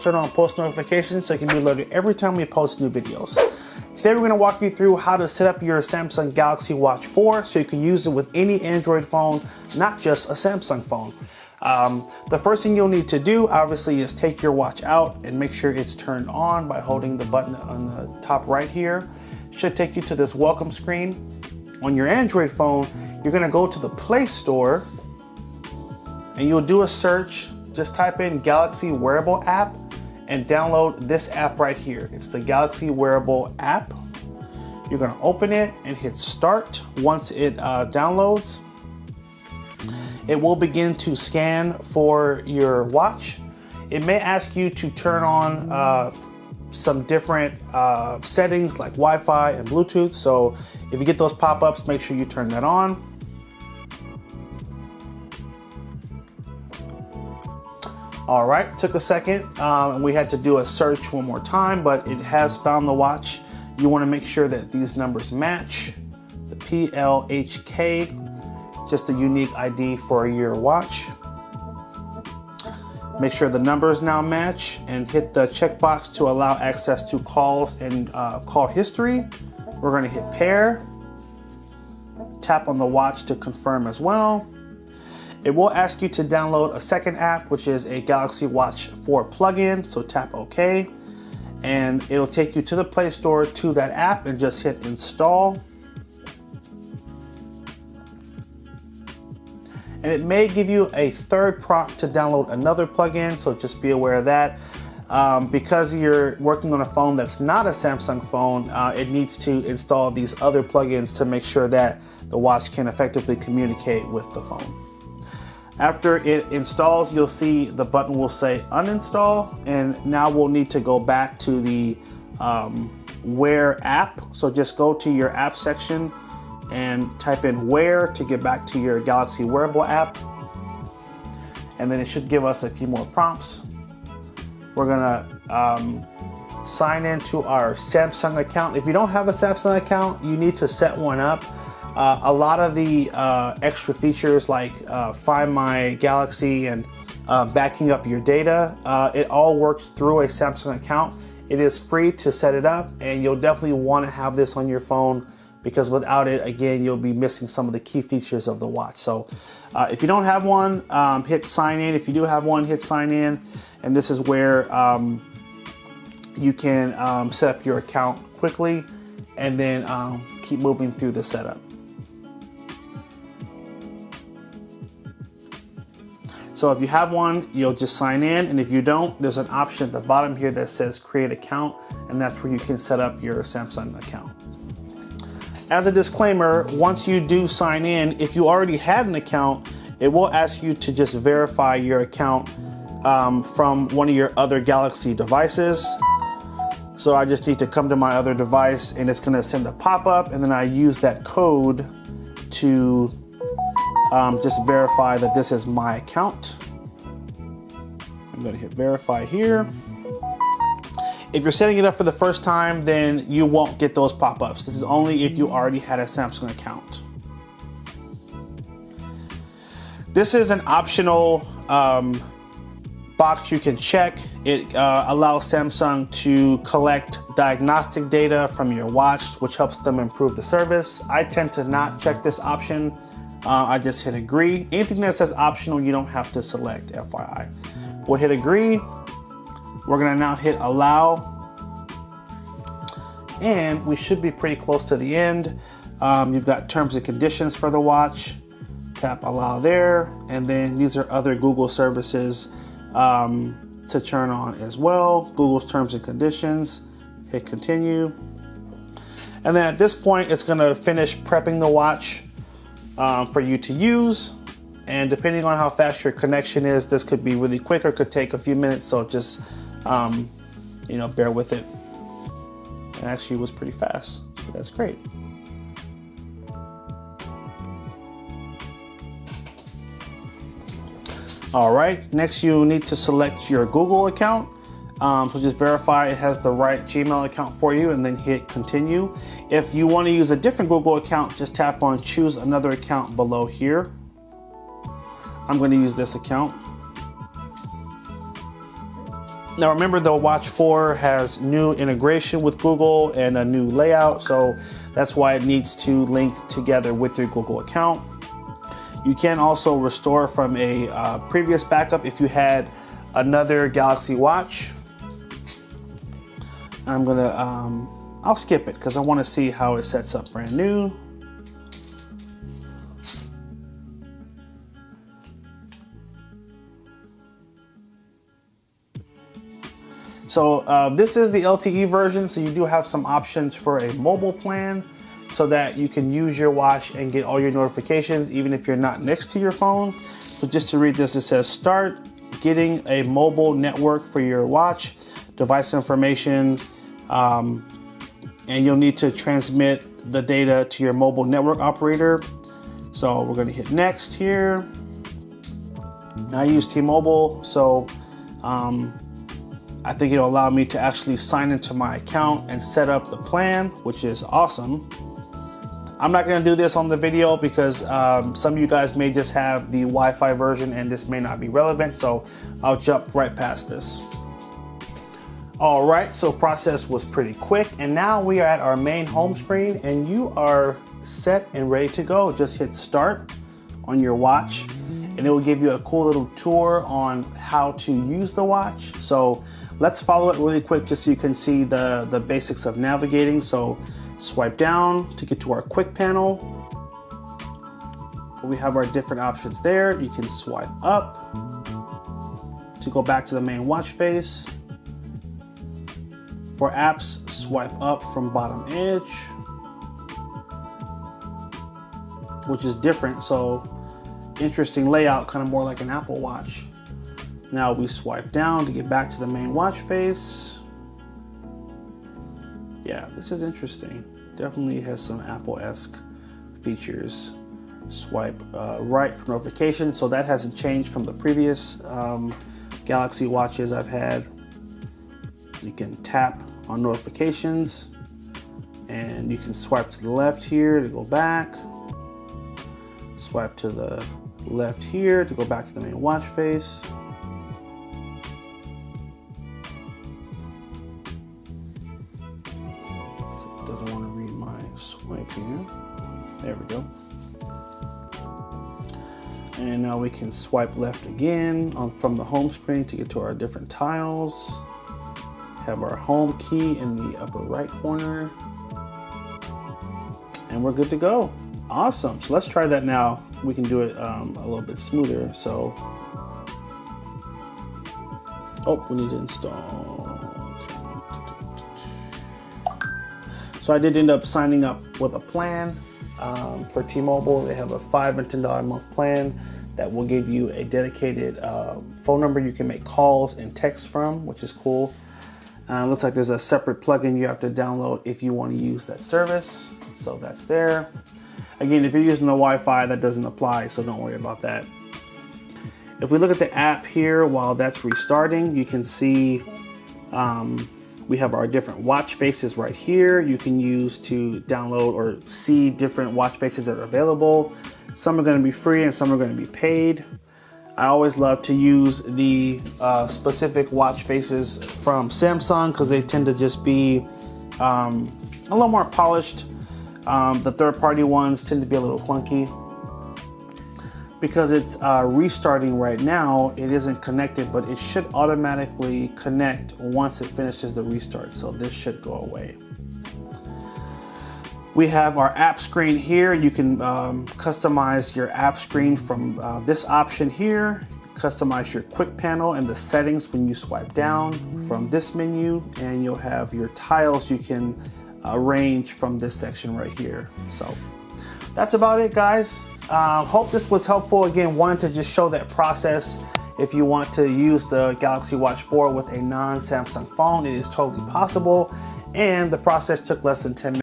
Turn on post notifications so you can be alerted every time we post new videos. Today we're going to walk you through how to set up your Samsung Galaxy Watch 4 so you can use it with any Android phone, not just a Samsung phone. The first thing you'll need to do obviously is take your watch out and make sure it's turned on by holding the button on the top right here. It should take you to this welcome screen. On your Android phone, you're going to go to the Play Store and you'll do a search. Just type in Galaxy Wearable app and download this app right here. It's the Galaxy Wearable app. You're going to open it and hit start. Once it downloads, it will begin to scan for your watch. It may ask you to turn on some different settings like Wi-Fi and Bluetooth. So if you get those pop-ups, make sure you turn that on. All right, took a second. We had to do a search one more time, but it has found the watch. You want to make sure that these numbers match. The PLHK, just a unique ID for your watch. Make sure the numbers now match and hit the checkbox to allow access to calls and call history. We're going to hit pair. Tap on the watch to confirm as well. It will ask you to download a second app, which is a Galaxy Watch 4 plugin. So tap OK, and it'll take you to the Play Store to that app and just hit install. And it may give you a third prompt to download another plugin, so just be aware of that. Because you're working on a phone that's not a Samsung phone, it needs to install these other plugins to make sure that the watch can effectively communicate with the phone. After it installs, you'll see the button will say uninstall, and now we'll need to go back to the Wear app. So just go to your app section and type in Wear to get back to your Galaxy Wearable app. And then it should give us a few more prompts. We're gonna sign into our Samsung account. If you don't have a Samsung account, you need to set one up. A lot of the extra features like Find My Galaxy and backing up your data, it all works through a Samsung account. It is free to set it up, and you'll definitely want to have this on your phone because without it, again, you'll be missing some of the key features of the watch. So if you don't have one, hit sign in. If you do have one, hit sign in. And this is where you can set up your account quickly and then keep moving through the setup. So if you have one, you'll just sign in, and if you don't, there's an option at the bottom here that says create account, and that's where you can set up your Samsung account. As a disclaimer, once you do sign in, if you already had an account, it will ask you to just verify your account from one of your other Galaxy devices. So I just need to come to my other device, and it's gonna send a pop-up, and then I use that code to just verify that this is my account. I'm gonna hit verify here. If you're setting it up for the first time, then you won't get those pop-ups. This is only if you already had a Samsung account. This is an optional box you can check. It allows Samsung to collect diagnostic data from your watch, which helps them improve the service. I tend to not check this option. I just hit agree. Anything that says optional, you don't have to select, FYI. We'll hit agree. We're gonna now hit allow. And we should be pretty close to the end. You've got terms and conditions for the watch. Tap allow there. And then these are other Google services to turn on as well. Google's terms and conditions. Hit continue. And then at this point, it's gonna finish prepping the watch for you to use, and depending on how fast your connection is, this could be really quick or could take a few minutes, so just bear with it. It actually was pretty fast, so that's great. All right, next you need to select your Google account. So just verify it has the right Gmail account for you and then hit continue. If you want to use a different Google account, just tap on choose another account below here. I'm going to use this account. Now remember, the Watch 4 has new integration with Google and a new layout, so that's why it needs to link together with your Google account. You can also restore from a previous backup if you had another Galaxy Watch. I'm gonna, I'll skip it because I want to see how it sets up brand new. So this is the LTE version, so you do have some options for a mobile plan so that you can use your watch and get all your notifications even if you're not next to your phone. So just to read this, it says start getting a mobile network for your watch, device information, and you'll need to transmit the data to your mobile network operator. So we're gonna hit next here. I use T-Mobile, so I think it'll allow me to actually sign into my account and set up the plan, which is awesome. I'm not gonna do this on the video because some of you guys may just have the Wi-Fi version and this may not be relevant, so I'll jump right past this. All right, so process was pretty quick, and now we are at our main home screen and you are set and ready to go. Just hit start on your watch and it will give you a cool little tour on how to use the watch. So let's follow it really quick just so you can see the basics of navigating. So swipe down to get to our quick panel. We have our different options there. You can swipe up to go back to the main watch face. For apps, swipe up from bottom edge, which is different. So interesting layout, kind of more like an Apple Watch. Now we swipe down to get back to the main watch face. Yeah, this is interesting. Definitely has some Apple-esque features. Swipe right for notifications. So that hasn't changed from the previous Galaxy Watches I've had. You can tap on notifications and you can swipe to the left here to go back. Swipe to the left here to go back to the main watch face. So it doesn't want to read my swipe here. There we go. And now we can swipe left again from the home screen to get to our different tiles. Have our home key in the upper right corner. And we're good to go. Awesome. So let's try that now. We can do it a little bit smoother. So, oh, we need to install. So I did end up signing up with a plan for T-Mobile. They have a $5 and $10 a month plan that will give you a dedicated phone number you can make calls and texts from, which is cool. Looks like there's a separate plugin you have to download if you want to use that service. So that's there. Again, if you're using the Wi-Fi, that doesn't apply, so don't worry about that. If we look at the app here, while that's restarting, you can see we have our different watch faces right here. You can use to download or see different watch faces that are available. Some are going to be free and some are going to be paid. I always love to use the specific watch faces from Samsung because they tend to just be a little more polished. The third-party ones tend to be a little clunky. Because it's restarting right now, it isn't connected, but it should automatically connect once it finishes the restart. So this should go away. We have our app screen here. You can customize your app screen from this option here. Customize your quick panel and the settings when you swipe down from this menu, and you'll have your tiles you can arrange from this section right here. So that's about it, guys. Hope this was helpful. Again, wanted to just show that process. If you want to use the Galaxy Watch 4 with a non-Samsung phone, it is totally possible, and the process took less than 10 minutes.